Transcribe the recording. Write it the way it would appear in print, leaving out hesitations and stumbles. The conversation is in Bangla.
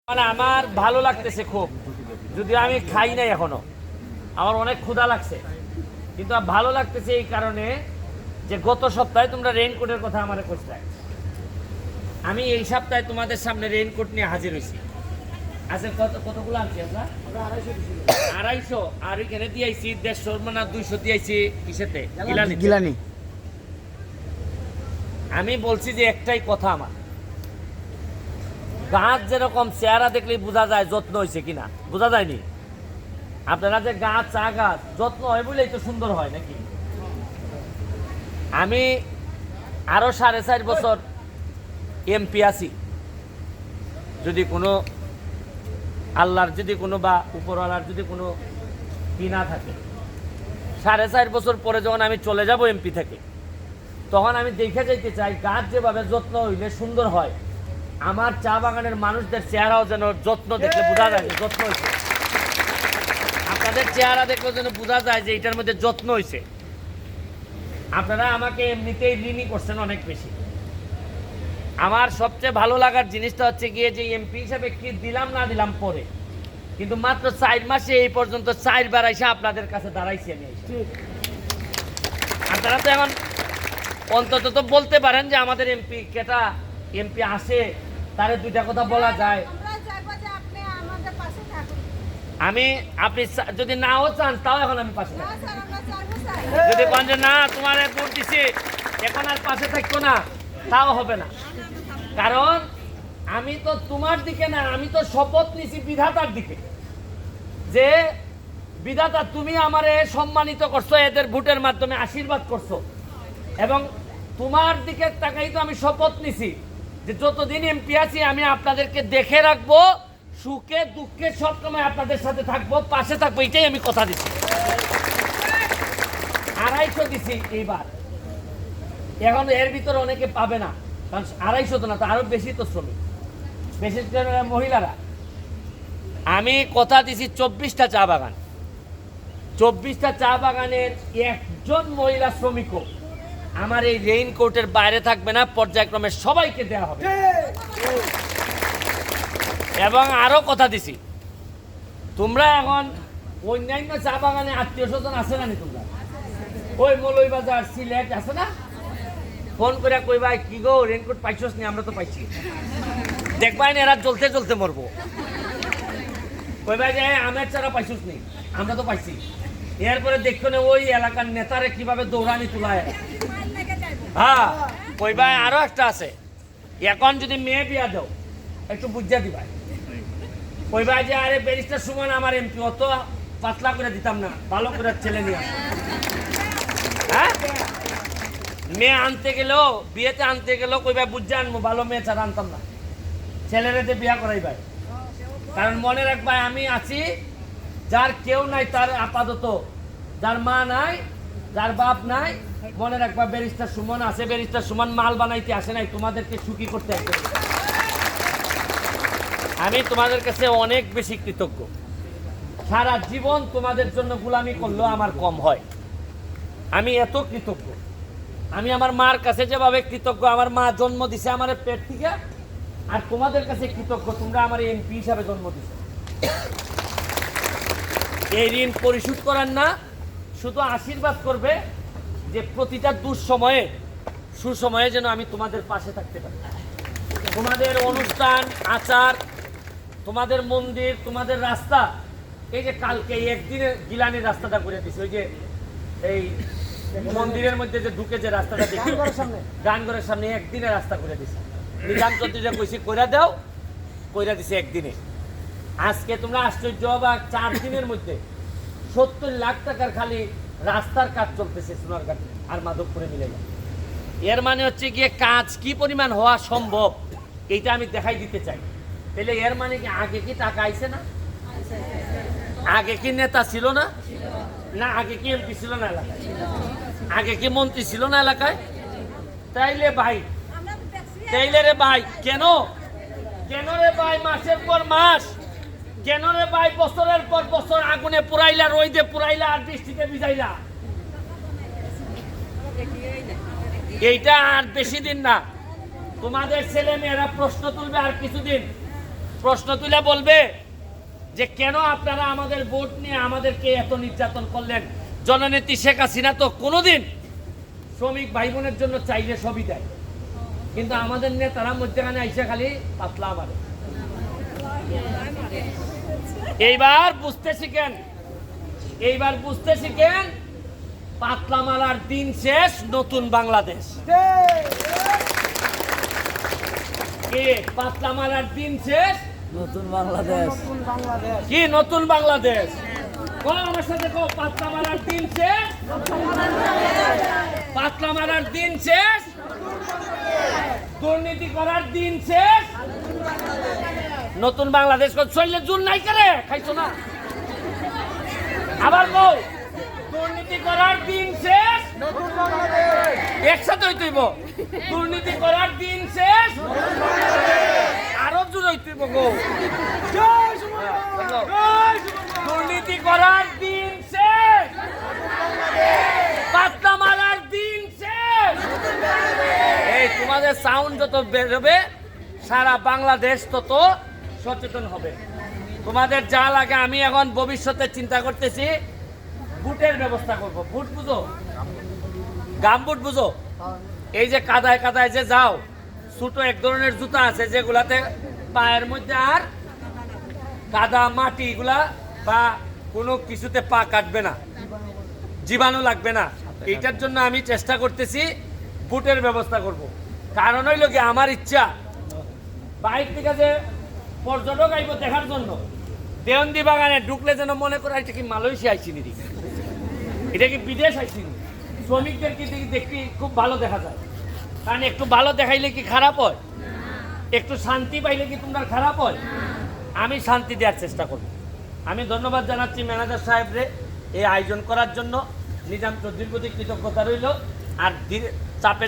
মানে আমার ভালো লাগতেছে খুব, যদিও আমি খাই নাই এখনো, আমার অনেক ক্ষুধা লাগছে, কিন্তু ভালো লাগতেছে এই কারণে যে গত সপ্তাহে তোমরা রেইনকোটের কথা আমার কইছিলে, আমি এই সপ্তাহে তোমাদের সামনে রেইনকোট নিয়ে হাজির হয়েছি। আচ্ছা কতগুলো আনছি আমরা? 250। আর এখানে দিয়েছি 150 না 200 দিয়েছি কিসেতে? গিলানি। আমি বলছি যে একটাই কথা, আমার গাছ যেরকম চেহারা দেখলেই বোঝা যায় যত্ন হয়েছে কিনা, বোঝা যায়নি? আপনারা যে গাছ চা গাছ যত্ন হয় বলেই তো সুন্দর হয় নাকি? আমি আরো 4.5 বছর এমপি আছি, যদি কোনো আল্লাহর যদি কোনো বা উপরওয়ালার যদি কোনো কি না থাকে, 4.5 বছর পরে যখন আমি চলে যাব এমপি থেকে, তখন আমি দেখে যাইতে চাই গাছ যেভাবে যত্ন হইলে সুন্দর হয়, আমার চা বাগানের মানুষদের চেহারাও যেন যত্ন দেখলে বোঝা যায় যে যত্ন হয়েছে। আপনাদের চেহারা দেখলে যেন বোঝা যায় যে এটার মধ্যে যত্ন হয়েছে। আপনারা আমাকে এমনিতেই ঋণী করছেন অনেক বেশি। আমার সবচেয়ে ভালো লাগার জিনিসটা হচ্ছে গিয়ে যে এমপি হিসাবে কি দিলাম না দিলাম পরে, কিন্তু মাত্র 4 মাসে এই পর্যন্ত 4 বার এসে আপনাদের কাছে দাঁড়াইছি আমি। আপনারা তো এখন অন্তত তো বলতে পারেন যে আমাদের এমপি কেটা এমপি আসে, তারে দুইটা কথা বলা যায়। আমি আপনি যদি নাও চান তাও এখন আমি পাশে থাকি। যদি বলেন যে না তোমার ভোট দিছি এখন আর পাশে থাকতো না, তাও হবে না। কারণ আমি তো তোমার দিকে না, আমি তো শপথ নিছি বিধাতার দিকে, যে বিধাতা তুমি আমারে সম্মানিত করছো, এদের ভোটের মাধ্যমে আশীর্বাদ করছো, এবং তোমার দিকে তাকাই তো আমি শপথ নিছি যে যতদিন এমপি আছি আমি আপনাদেরকে দেখে রাখবো, সুখে দুঃখে সব সময় আপনাদের সাথে থাকবো, পাশে থাকবো, এটাই আমি কথা দিচ্ছি। 250 দিছি এইবার, এখন এর ভিতরে অনেকে পাবে না, কারণ 250 তো না, তো আরো বেশি তো শ্রমিক, বেশি মহিলারা। আমি কথা দিছি 24টা চা বাগান, 24টা চা বাগানের একজন মহিলা শ্রমিকও আমার এই রেইনকোটের বাইরে থাকবে না, পর্যায়ক্রমে সবাইকে দেওয়া হবে। এবং আরো কথা দিছি, তোমরা এখন অন্যান্য চা বাগানে আত্মীয় স্বজন আছে না? তোমরা ওই মৌলভীবাজার সিলেট আছে না, ফোন করে কই ভাই কি গো রেইনকোট পাইছস নি? আমরা তো পাইছি, দেখবাই না এরা জ্বলতে জ্বলতে মরবো। কই ভাই যে আমের চারা পাইছস নি? আমরা তো পাইছি। এরপরে দেখো না ওই এলাকার নেতারে কিভাবে দৌড়ানি তুলায়। হ্যাঁ কই ভাই আরো একটা আছে, এখন যদি মেয়ে বিয়া দাও একটু বুঝা দিবাই। কই ভাই যে আরে ব্যারিস্টার সুমন আমার এমপি, অত পাতলা করে দিতাম না, ভালো করে ছেলে নিয়ে আসো। হ্যাঁ মেয়ে আনতে গেলেও, বিয়েতে আনতে গেলেও কই ভাই বুঝা আনবো, ভালো মেয়ে ছাড়া আনতাম না, ছেলেরেতে বিয়া করাই ভাই। কারণ মনে রাখবাই আমি আছি, যার কেউ নাই তার আপাতত, যার মা নাই, যার বাপ নাই, মনে রাখবা ব্যারিস্টার সুমন আছে। ব্যারিস্টার সুমন মাল বানাইতে আসে নাই, তোমাদেরকে সুখী করতে আসে। আমি তোমাদের কাছে অনেক বেশি কৃতজ্ঞ। সারা জীবন তোমাদের জন্য গোলামি করলেও আমার কম হয়, আমি এত কৃতজ্ঞ। আমি আমার মার কাছে যেভাবে কৃতজ্ঞ, আমার মা জন্ম দিছে আমার পেট থেকে, আর তোমাদের কাছে কৃতজ্ঞ তোমরা আমার এমপি হিসাবে জন্ম দিছো। এই ঋণ পরিশোধ করার না, শুধু আশীর্বাদ করবে যে প্রতিটা দুঃসময়ে সুসময়ে যেন আমি তোমাদের পাশে থাকতে পারি। তোমাদের অনুষ্ঠান আচার, তোমাদের মন্দির, তোমাদের রাস্তা, এই যে কালকে এই একদিনে গিলানির রাস্তাটা করে দিছে, ওই যে এই মন্দিরের মধ্যে যে ঢুকে যে রাস্তাটা দেখি গানঘরের সামনে একদিনে রাস্তা করে দিছে। নিজাম চৌধুরীরা কইছি কইরা দাও, কইরা দিছে একদিনে। আজকে তোমরা আশ্চর্য হবা, 4 দিনের মধ্যে 70 লাখ টাকার খালি রাস্তার কাজ চলতেছে সোনারঘাট আর মাধবপুরে মিলে। এর মানে হচ্ছে গিয়ে কাজ কি পরিমাণ হওয়া সম্ভব এইটা আমি দেখাই দিতে চাই। তাহলে এর মানে কি আগে কি টাকা আইছে না? আগে কি নেতা ছিল না? না আগে কি এমপি ছিল না এলাকায়? আগে কি মন্ত্রী ছিল না এলাকায়? তাইলে ভাই, তাইলে রে ভাই কেন কেন রে ভাই মাসের পর মাস, কেন রে ভাই বছরের পর বছর আগুনে পুরাইলা, রোদে পুরাইলা, আর বৃষ্টিতে ভিজাইলা? এইটা আর বেশি দিন না, তোমাদের ছেলে মেয়েরা প্রশ্ন তুলবে আর কিছুদিন, প্রশ্ন তুলে বলবে যে কেন আপনারা আমাদের ভোট নিয়ে আমাদেরকে এত নির্যাতন করলেন। জননেত্রী শেখ হাসিনা তো কোনোদিন শ্রমিক ভাই বোনের জন্য চাইলে সবই দেয়, কিন্তু আমাদের নেতারা মধ্যখানে আইসা খালি পাতলা মারে। এইবার বুঝতে শিখেন, এইবার বুঝতে শিখেন, পাতলা মারার দিন শেষ, নতুন বাংলাদেশ। কি পাতলা মারার দিন শেষ, নতুন বাংলাদেশ। কি নতুন বাংলাদেশ? বলো আমার সাথে, পাতলা মারার দিন শেষ, পাতলা মারার দিন শেষ, দুর্নীতি করার দিন শেষ, নতুন বাংলাদেশ। চললে জুন নাই করে খাইছো না? আবার বল, দুর্নীতি করার দিন শেষ, একসাথে হইতেইব। দুর্নীতি করার দিন শেষ, আরো জোর হইতেইব গো। দুর্নীতি করার দিন শেষ, পাতলা মারার দিন শেষ। এই তোমাদের সাউন্ড যত বেরোবে সারা বাংলাদেশ তত সচেতন হবে। তোমাদের যা লাগে, আমি এখন ভবিষ্যতে চিন্তা করতেছি বুটের ব্যবস্থা করব। বুট বুঝো? গামবুট বুঝো? এই যে কাদায় কাদায় যে যাও, ছোট এক ধরনের জুতা আছে যেগুলাতে পায়ের মধ্যে আর কাদা মাটি এগুলা বা কোনো কিছুতে পা কাটবে না, জীবাণু লাগবে না। এইটার জন্য আমি চেষ্টা করতেছি বুটের ব্যবস্থা করব। কারণ হইল কি, আমার ইচ্ছা বাইরে থেকে যে পর্যটক আইব দেখার জন্য, দেওয়ান্দি বাগানে ঢুকলে যেন মনে করে এটা কি মালয়েশিয়া আইসিনি, এটা কি বিদেশ আইসিনি। শ্রমিকদেরকে দেখি খুব ভালো দেখা যায়। কারণ একটু ভালো দেখাইলে কি খারাপ হয়? একটু শান্তি পাইলে কি তোমরা খারাপ হয়? আমি শান্তি দেওয়ার চেষ্টা করব। আমি ধন্যবাদ জানাচ্ছি ম্যানেজার সাহেবরে এই আয়োজন করার জন্য। নিজাম চৌধুরীর প্রতি কৃতজ্ঞতা রইল। আর চাপে